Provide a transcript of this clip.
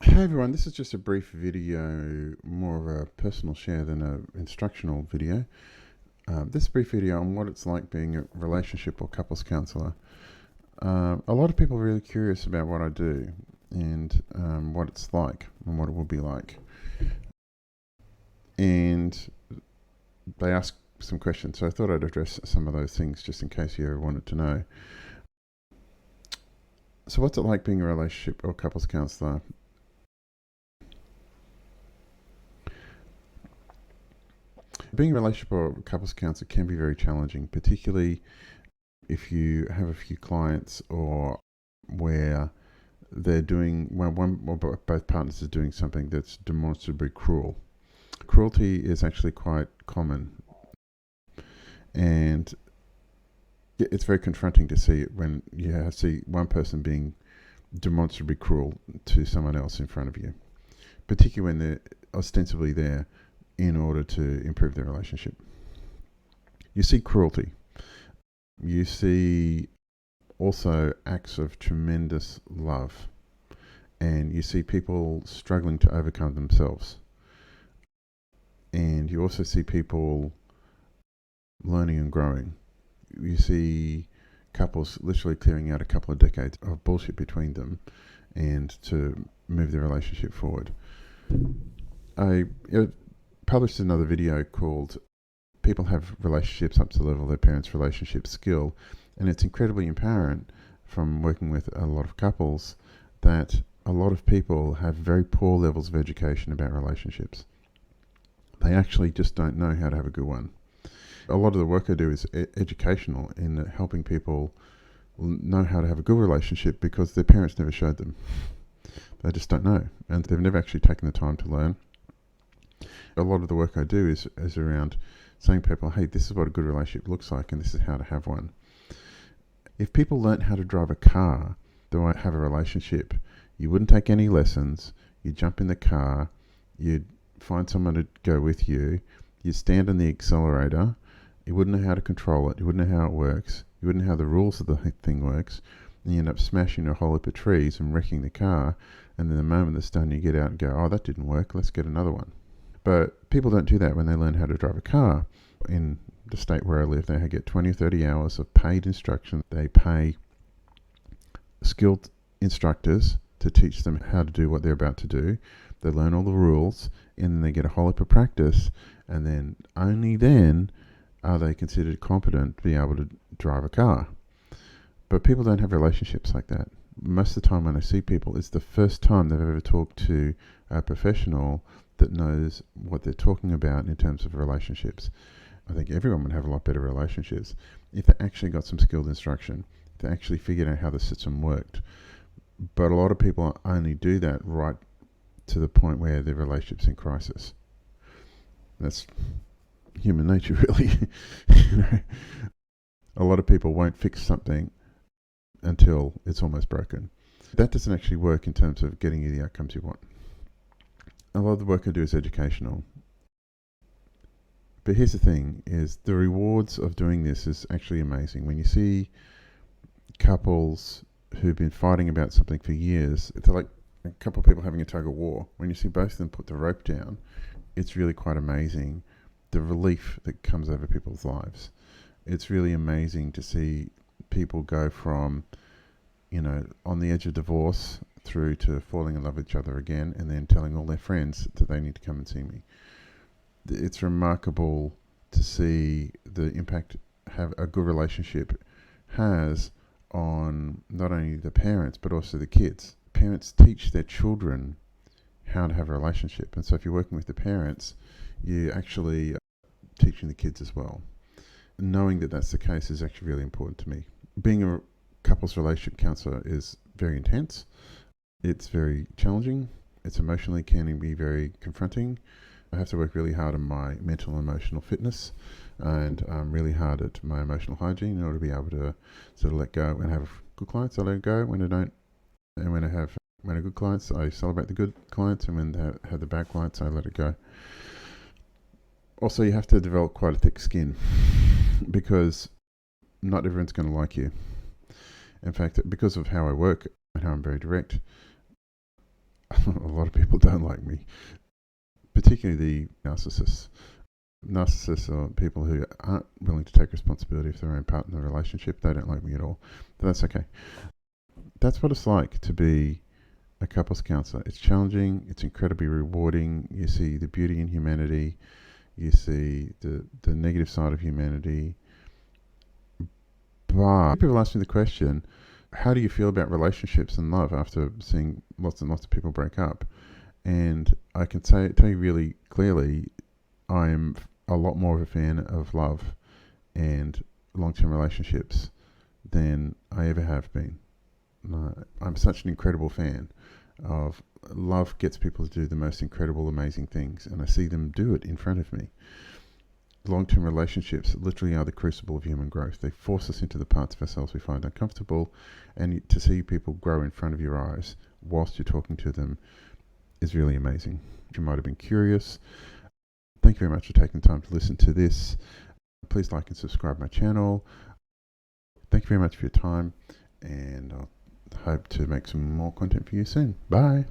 Hey everyone, this is just a brief video, more of a personal share than an instructional video. This brief video on what it's like being a relationship or couples counsellor. A lot of people are really curious about what I do and what it's like and what it will be like. And they ask some questions, so I thought I'd address some of those things just in case you ever wanted to know. So what's it like being a relationship or couples counsellor? Being a relationship or couples counsellor can be very challenging, particularly if you have a few clients or where they're doing, well, one or both partners is doing something that's demonstrably cruel. Cruelty is actually quite common, and it's very confronting to see it when you see one person being demonstrably cruel to someone else in front of you, particularly when they're ostensibly there in order to improve their relationship. You see cruelty. You see also acts of tremendous love, and you see people struggling to overcome themselves. And you also see people learning and growing. You see couples literally clearing out a couple of decades of bullshit between them and to move their relationship forward. I published another video called People Have Relationships Up to the Level of Their Parents' Relationship Skill, and it's incredibly apparent from working with a lot of couples that a lot of people have very poor levels of education about relationships. They actually just don't know how to have a good one. A lot of the work I do is educational in helping people know how to have a good relationship because their parents never showed them. They just don't know, and they've never actually taken the time to learn. A lot of the work I do is around saying to people, hey, this is what a good relationship looks like and this is how to have one. If people learnt how to drive a car, they won't have a relationship. You wouldn't take any lessons. You'd jump in the car. You'd find someone to go with you. You'd stand on the accelerator. You wouldn't know how to control it. You wouldn't know how it works. You wouldn't know how the rules of the thing works. And you end up smashing a whole heap of trees and wrecking the car. And then the moment it's done, you get out and go, oh, that didn't work. Let's get another one. But people don't do that when they learn how to drive a car. In the state where I live, they get 20 or 30 hours of paid instruction. They pay skilled instructors to teach them how to do what they're about to do. They learn all the rules, and then they get a whole heap of practice, and then only then are they considered competent to be able to drive a car. But people don't have relationships like that. Most of the time when I see people, it's the first time they've ever talked to a professional that knows what they're talking about in terms of relationships. I think everyone would have a lot better relationships if they actually got some skilled instruction, if they actually figured out how the system worked. But a lot of people only do that right to the point where their relationship's in crisis. That's human nature, really. A lot of people won't fix something until it's almost broken. That doesn't actually work in terms of getting you the outcomes you want. A lot of the work I do is educational. But here's the thing, is the rewards of doing this is actually amazing. When you see couples who've been fighting about something for years, it's like a couple of people having a tug of war. When you see both of them put the rope down, it's really quite amazing, the relief that comes over people's lives. It's really amazing to see people go from, on the edge of divorce through to falling in love with each other again and then telling all their friends that they need to come and see me. It's remarkable to see the impact have a good relationship has on not only the parents but also the kids. Parents teach their children how to have a relationship, and so if you're working with the parents, you're actually teaching the kids as well. Knowing that that's the case is actually really important to me. Being a couples relationship counsellor is very intense. It's very challenging. It's emotionally can be very confronting. I have to work really hard on my mental and emotional fitness, and really hard at my emotional hygiene in order to be able to sort of let go. When I have good clients, I let go. When I don't, and when I have good clients, I celebrate the good clients, and when I have the bad clients, I let it go. Also, you have to develop quite a thick skin because not everyone's going to like you. In fact, because of how I work and how I'm very direct, a lot of people don't like me, particularly the narcissists. Narcissists are people who aren't willing to take responsibility for their own part in the relationship. They don't like me at all, but that's okay. That's what it's like to be a couples counsellor. It's challenging. It's incredibly rewarding. You see the beauty in humanity. You see the negative side of humanity. But people ask me the question, how do you feel about relationships and love after seeing lots and lots of people break up? And I can tell you really clearly, I'm a lot more of a fan of love and long-term relationships than I ever have been. I'm such an incredible fan of love. Gets people to do the most incredible, amazing things, and I see them do it in front of me. Long-term relationships literally are the crucible of human growth. They force us into the parts of ourselves we find uncomfortable, and to see people grow in front of your eyes whilst you're talking to them is really amazing. You might have been curious. Thank you very much for taking the time to listen to this. Please like and subscribe my channel. Thank you very much for your time, and I'll hope to make some more content for you soon. Bye.